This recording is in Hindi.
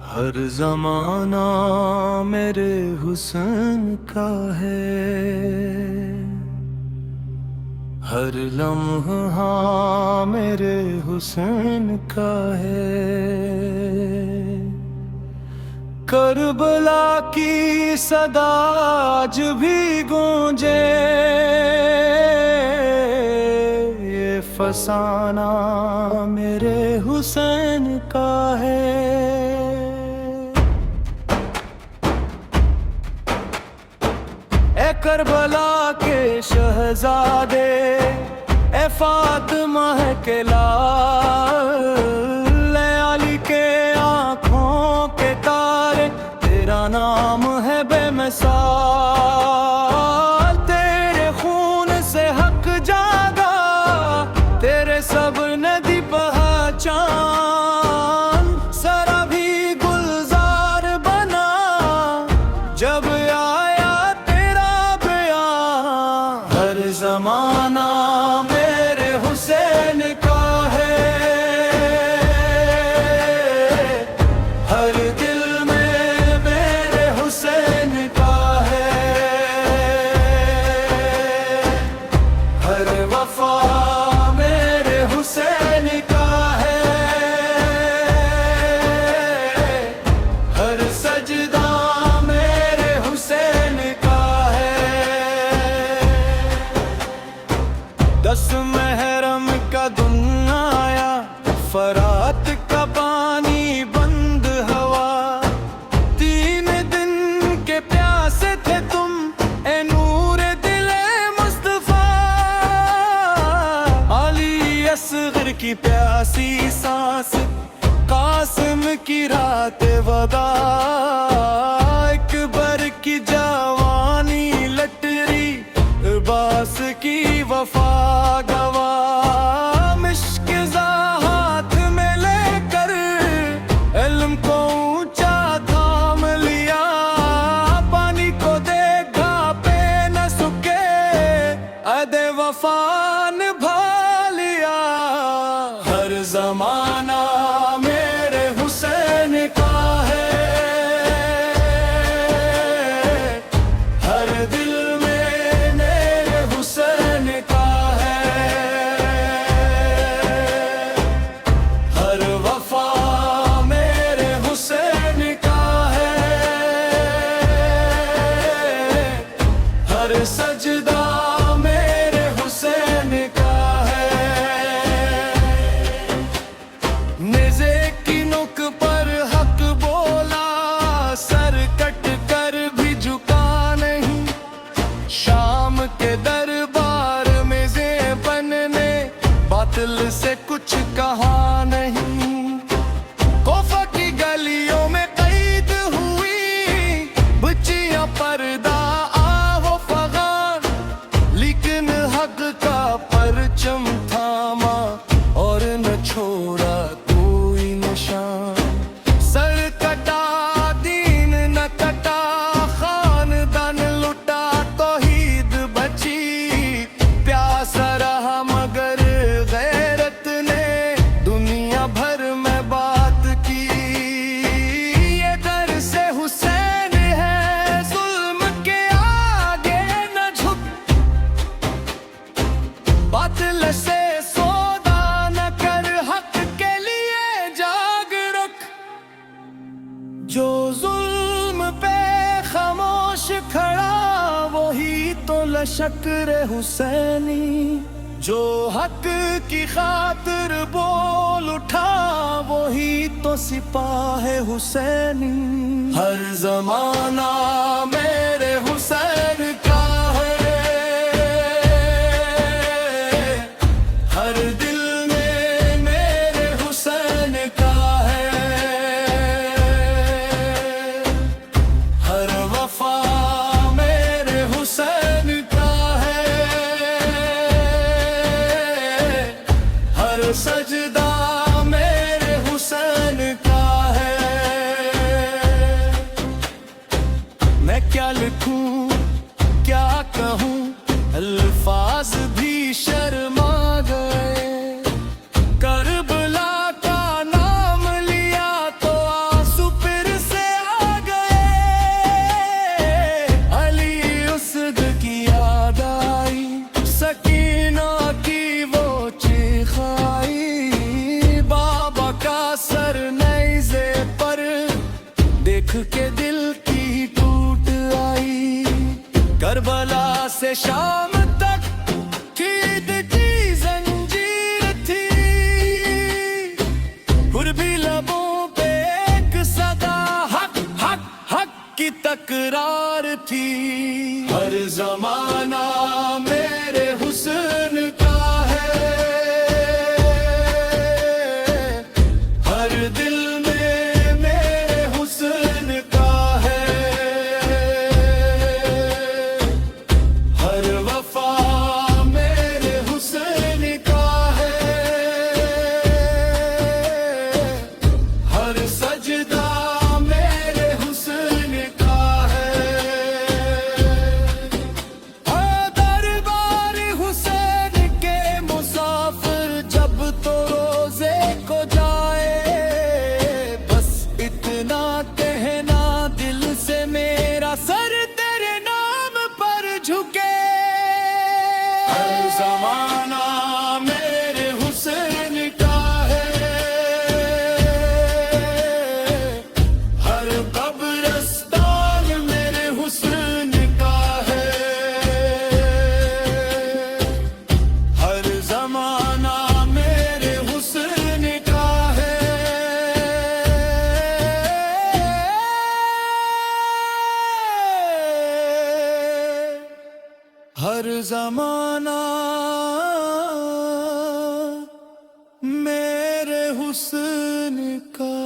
हर जमाना मेरे हुस्न का है, हर लम्हा मेरे हुस्न का है। करबला की सदा आज भी गूंजे, ये फसाना मेरे हुस्न का है। ए करबला के शहजादे, ए फातिमा है के लाल, ए अली के आँखों के तारे, तेरा नाम है बेमिसाल। तेरे खून से हक जागा, तेरे सब नदी पहचान। सरा भी गुलजार बना जब आया तेरा बयान। हर जमाना मेरे हुसैन का है, हर दिल में मेरे हुसैन का है। हर वफा मेरे हुसैन का है, हर सजदा मेरे हुसैन का है। 10 महरम का दिन आया, फरात का पानी बंद हवा। 3 दिन के प्यासे थे तुम, ए नूर दिले मुस्तफा। अली असगर की प्यासी सांस, कासिम की रात वदा। अकबर की जवानी लटरी, अब्बास की वफा गवा। मिश्किज़ा हाथ में लेकर इल्म को ऊंचा थाम लिया। पानी को देखा पे न सुके, अदे वफा निभा लिया। हर जमाना मेरे हुसैन का है, हर दिल में मेरे हुसैन का है। हर वफा मेरे हुसैन का है, हर सजदा मेरे हुसैन का है। नेज़े की नुक पर हक बोला, सर कट कर भी झुका नहीं। शाम के दरबार में ज़ेबन ने बातिल से कुछ कहा नहीं। कोफा की गलियों में कैद हुई बच्चियां, पर्दा आहो फगान। लेकिन हक का परचम थामा और न छोड़ा कोई निशान। सर कटा दीन न कटा, खानदान लुटा तौहीद बची। प्यासा रहा मगर गैरत ने दुनिया भर में बात की। ये दर से हुसैन है, जुल्म के आगे न झुक। बातिल से सौदा न कर, हक के लिए जाग रुक। जो जुल्म पे खामोश खड़ा, वही तो लश्कर हुसैनी। जो हक की खातिर बोल उठा, वही तो सिपाह हुसैनी। हर जमाना मेरे हुसैन का है, हर दिल में मेरे हुसैन का है। हर वफा मेरे हुसैन का है, हर सजदा मेरे हुसैन का है। मैं क्या लिखूं से शाम तक ईद की जंजीर थी, फिर भी लबों पे एक सदा हक हक हक की तकरार थी। हर जमाना मेरे हुस्न का है, हर दिल में मेरे हुस्न का है, हर वफा मेरे हुस्न का है, हर सजदा मेरे हुस्न का है। दरबार हुसैन के मुसाफिर जब तो रोजे को जाए, बस इतना कहना दिल से मेरा सर तेरे नाम पर झुके। हर जमाना मेरे हुस्न का है, हर कब्रिस्तान मेरे हुस्न का है, हर जमाना मेरे हुस्न का है, हर जमाना मेरे हुस्न का